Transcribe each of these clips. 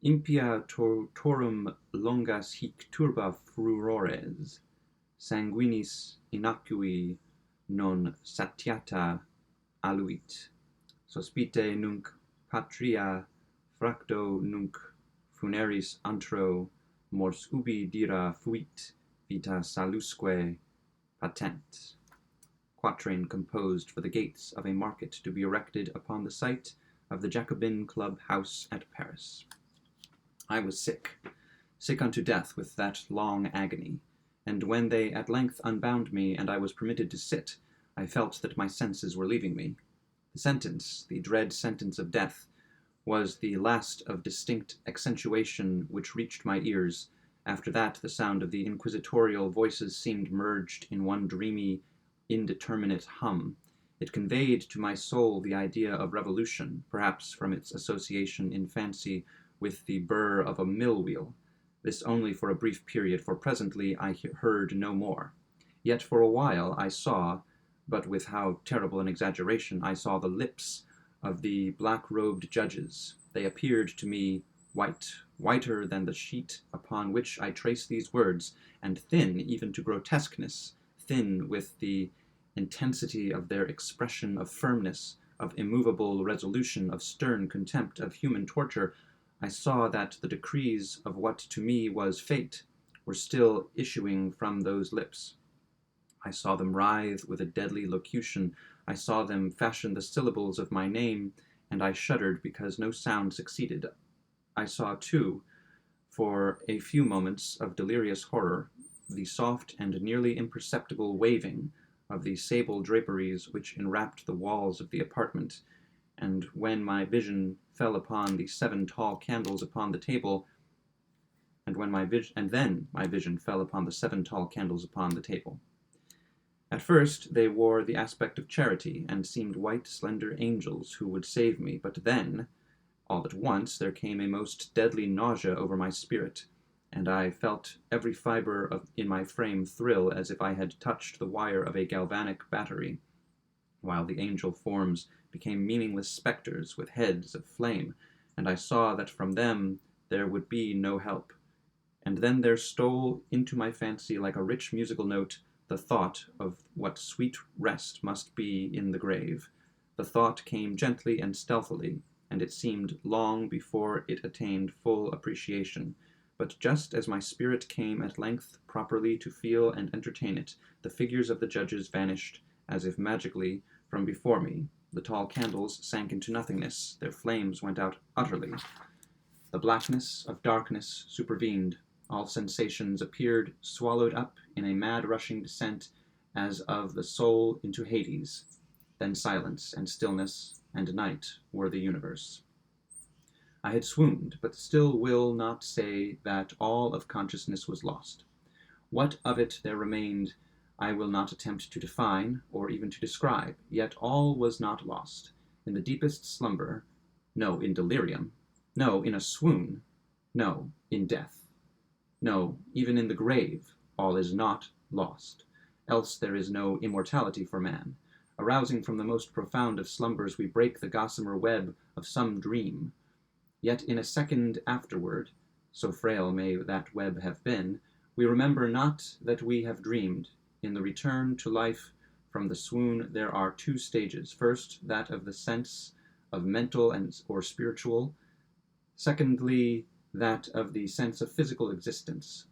Impia torum longas hic turba furores, sanguinis innocui non satiata aluit. Sospite nunc patria fracto nunc funeris antro mors ubi dira fuit vita salusque patent. Quatrain composed for the gates of a market to be erected upon the site of the Jacobin Club house at Paris. I was sick unto death with that long agony, and when they at length unbound me and I was permitted to sit, I felt that my senses were leaving me. The sentence, the dread sentence of death, was the last of distinct accentuation which reached my ears. After that, the sound of the inquisitorial voices seemed merged in one dreamy, indeterminate hum. It conveyed to my soul the idea of revolution, perhaps from its association in fancy with the burr of a mill-wheel. This only for a brief period, for presently I heard no more. Yet for a while I saw, but with how terrible an exaggeration, I saw the lips of the black-robed judges. They appeared to me white, whiter than the sheet upon which I trace these words, and thin even to grotesqueness, thin with the intensity of their expression of firmness, of immovable resolution, of stern contempt, of human torture. I saw that the decrees of what to me was fate were still issuing from those lips. I saw them writhe with a deadly locution. I saw them fashion the syllables of my name, and I shuddered because no sound succeeded. I saw, too, for a few moments of delirious horror, the soft and nearly imperceptible waving of the sable draperies which enwrapped the walls of the apartment, and when my vision fell upon the 7 tall candles upon the table, then my vision fell upon the 7 tall candles upon the table. At first they wore the aspect of charity, and seemed white, slender angels who would save me, but then, all at once, there came a most deadly nausea over my spirit, and I felt every fibre in my frame thrill as if I had touched the wire of a galvanic battery, while the angel forms became meaningless spectres with heads of flame, and I saw that from them there would be no help. And then there stole into my fancy, like a rich musical note, the thought of what sweet rest must be in the grave. The thought came gently and stealthily, and it seemed long before it attained full appreciation. But just as my spirit came at length properly to feel and entertain it, the figures of the judges vanished as if magically from before me. The tall candles sank into nothingness. Their flames went out utterly. The blackness of darkness supervened. All sensations appeared swallowed up in a mad rushing descent as of the soul into Hades. Then silence and stillness and night were the universe. I had swooned, but still will not say that all of consciousness was lost. What of it there remained I will not attempt to define, or even to describe, yet all was not lost. In the deepest slumber, no, in delirium, no, in a swoon, no, in death, no, even in the grave, all is not lost, else there is no immortality for man. Arousing from the most profound of slumbers, we break the gossamer web of some dream. Yet in a second afterward, so frail may that web have been, we remember not that we have dreamed. In the return to life from the swoon there are 2 stages. First, that of the sense of mental or spiritual. Secondly, that of the sense of physical existence.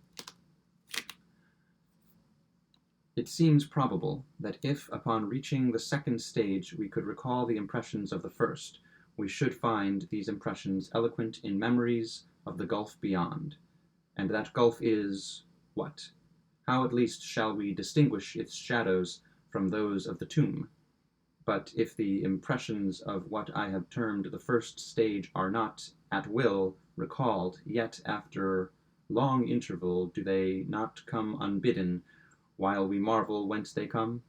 It seems probable that if, upon reaching the 2nd stage, we could recall the impressions of the first, we should find these impressions eloquent in memories of the gulf beyond. And that gulf is what? How at least shall we distinguish its shadows from those of the tomb? But if the impressions of what I have termed the 1st stage are not, at will, recalled, yet after long interval do they not come unbidden, while we marvel whence they come?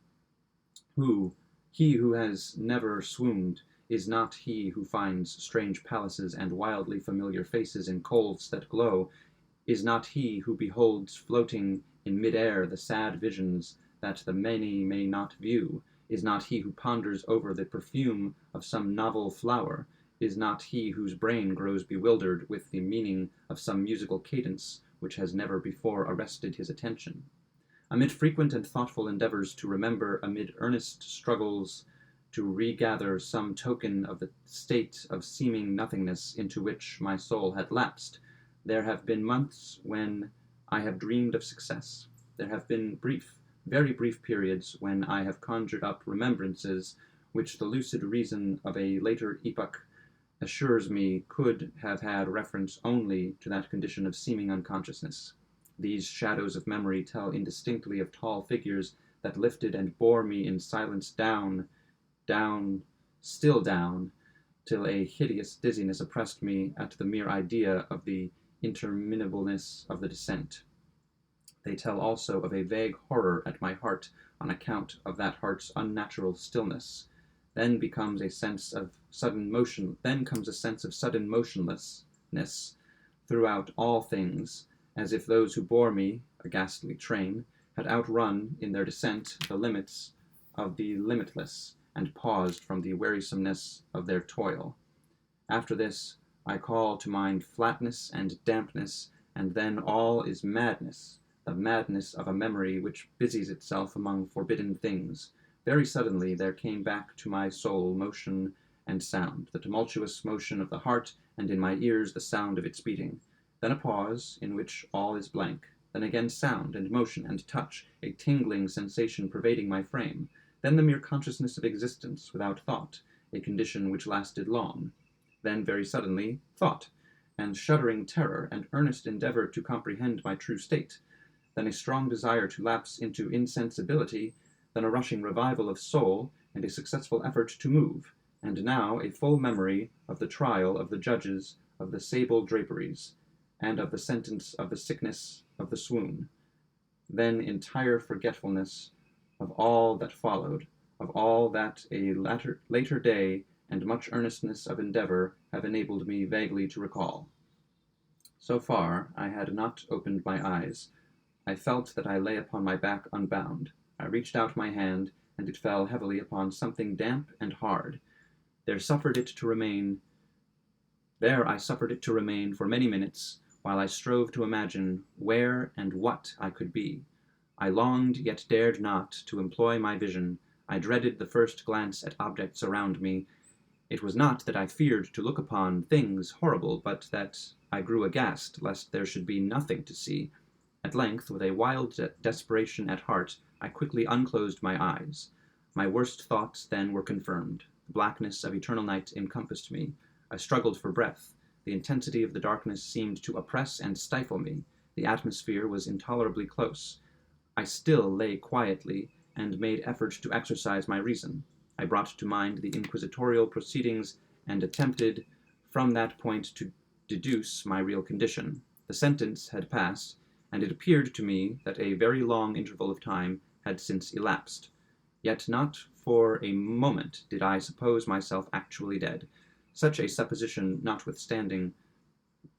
He who has never swooned, is not he who finds strange palaces and wildly familiar faces in coals that glow, is not he who beholds floating in mid-air the sad visions that the many may not view, is not he who ponders over the perfume of some novel flower, is not he whose brain grows bewildered with the meaning of some musical cadence which has never before arrested his attention. Amid frequent and thoughtful endeavors to remember, amid earnest struggles to regather some token of the state of seeming nothingness into which my soul had lapsed, there have been months when I have dreamed of success. There have been brief, very brief periods when I have conjured up remembrances which the lucid reason of a later epoch assures me could have had reference only to that condition of seeming unconsciousness. These shadows of memory tell indistinctly of tall figures that lifted and bore me in silence down, still down, till a hideous dizziness oppressed me at the mere idea of the interminableness of the descent. They tell also of a vague horror at my heart on account of that heart's unnatural stillness. Then comes a sense of sudden motionlessness throughout all things, as if those who bore me, a ghastly train, had outrun in their descent the limits of the limitless, and paused from the wearisomeness of their toil. After this, I call to mind flatness and dampness, and then all is madness, the madness of a memory which busies itself among forbidden things. Very suddenly there came back to my soul motion and sound, the tumultuous motion of the heart, and in my ears the sound of its beating. Then a pause, in which all is blank. Then again sound and motion and touch, a tingling sensation pervading my frame. Then the mere consciousness of existence without thought, a condition which lasted long. Then very suddenly thought, and shuddering terror, and earnest endeavor to comprehend my true state. Then a strong desire to lapse into insensibility, then a rushing revival of soul, and a successful effort to move, and now a full memory of the trial of the judges, of the sable draperies, and of the sentence of the sickness of the swoon. Then entire forgetfulness of all that followed, of all that a later day and much earnestness of endeavor have enabled me vaguely to recall. So far I had not opened my eyes. I felt that I lay upon my back unbound. I reached out my hand, and it fell heavily upon something damp and hard. There I suffered it to remain for many minutes, while I strove to imagine where and what I could be. I longed, yet dared not, to employ my vision. I dreaded the first glance at objects around me. It was not that I feared to look upon things horrible, but that I grew aghast lest there should be nothing to see. At length, with a wild desperation at heart, I quickly unclosed my eyes. My worst thoughts then were confirmed. The blackness of eternal night encompassed me. I struggled for breath. The intensity of the darkness seemed to oppress and stifle me. The atmosphere was intolerably close. I still lay quietly, and made effort to exercise my reason. I brought to mind the inquisitorial proceedings, and attempted from that point to deduce my real condition. The sentence had passed, and it appeared to me that a very long interval of time had since elapsed. Yet not for a moment did I suppose myself actually dead. Such a supposition notwithstanding,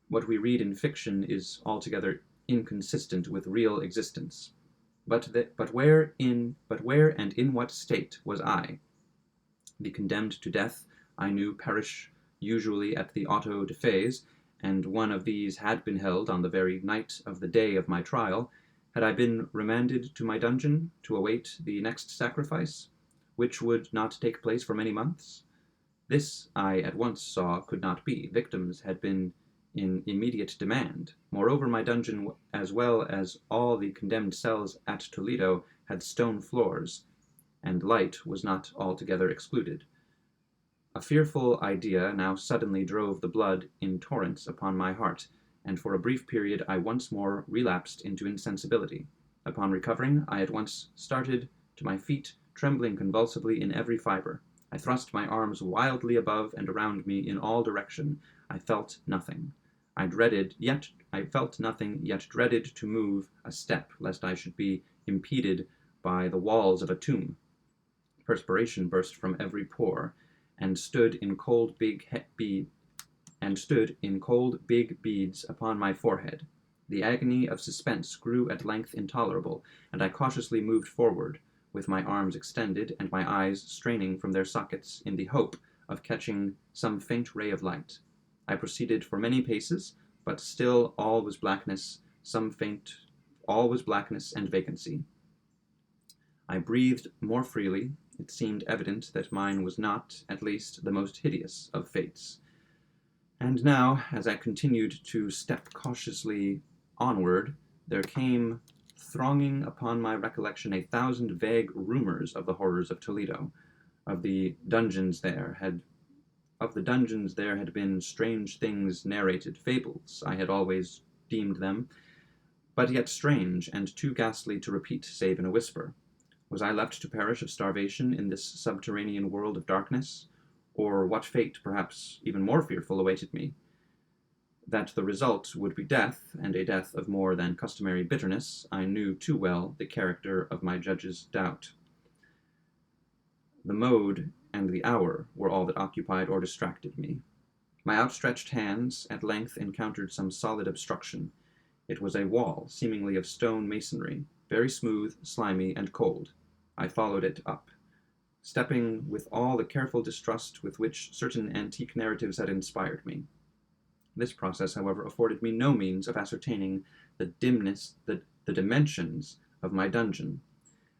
what we read in fiction is altogether inconsistent with real existence. But where and in what state was I? The condemned to death, I knew, perish usually at the auto de fés, and one of these had been held on the very night of the day of my trial. Had I been remanded to my dungeon to await the next sacrifice, which would not take place for many months? This, I at once saw, could not be. Victims had been in immediate demand. Moreover, my dungeon, as well as all the condemned cells at Toledo, had stone floors, and light was not altogether excluded. A fearful idea now suddenly drove the blood in torrents upon my heart, and for a brief period I once more relapsed into insensibility. Upon recovering, I at once started to my feet, trembling convulsively in every fibre. I thrust my arms wildly above and around me in all direction. I felt nothing. I felt nothing, yet dreaded to move a step, lest I should be impeded by the walls of a tomb. Perspiration burst from every pore, and stood in cold big beads upon my forehead. The agony of suspense grew at length intolerable, and I cautiously moved forward, with my arms extended and my eyes straining from their sockets in the hope of catching some faint ray of light. I proceeded for many paces, but still all was blackness, all was blackness and vacancy. I breathed more freely. It seemed evident that mine was not, at least, the most hideous of fates. And now, as I continued to step cautiously onward, there came thronging upon my recollection 1,000 vague rumors of the horrors of Toledo, of the dungeons there had been strange things narrated, fables I had always deemed them, but yet strange and too ghastly to repeat save in a whisper. Was I left to perish of starvation in this subterranean world of darkness? Or what fate, perhaps even more fearful, awaited me? That the result would be death, and a death of more than customary bitterness, I knew too well the character of my judge's doubt. The mode and the hour were all that occupied or distracted me. My outstretched hands at length encountered some solid obstruction. It was a wall, seemingly of stone masonry, very smooth, slimy, and cold. I followed it up, stepping with all the careful distrust with which certain antique narratives had inspired me. This process, however, afforded me no means of ascertaining the dimensions of my dungeon,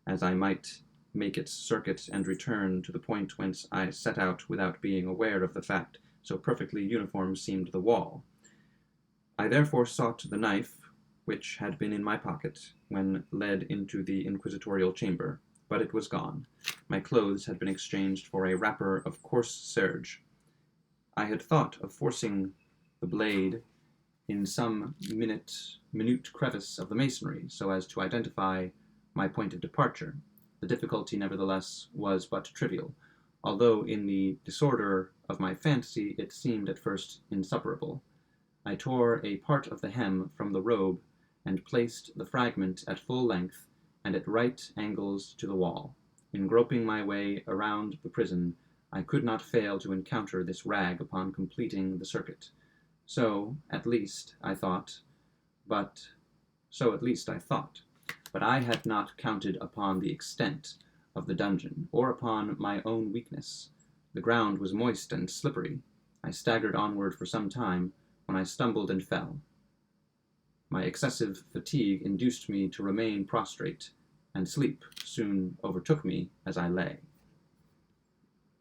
as I might make its circuit and return to the point whence I set out without being aware of the fact, so perfectly uniform seemed the wall. I therefore sought the knife which had been in my pocket when led into the inquisitorial chamber, but it was gone. My clothes had been exchanged for a wrapper of coarse serge. I had thought of forcing the blade in some minute crevice of the masonry, so as to identify my point of departure. The difficulty, nevertheless, was but trivial, although in the disorder of my fancy it seemed at first insuperable. I tore a part of the hem from the robe and placed the fragment at full length and at right angles to the wall. In groping my way around the prison, I could not fail to encounter this rag upon completing the circuit. So at least I thought, but I had not counted upon the extent of the dungeon, or upon my own weakness. The ground was moist and slippery. I staggered onward for some time, when I stumbled and fell. My excessive fatigue induced me to remain prostrate, and sleep soon overtook me as I lay.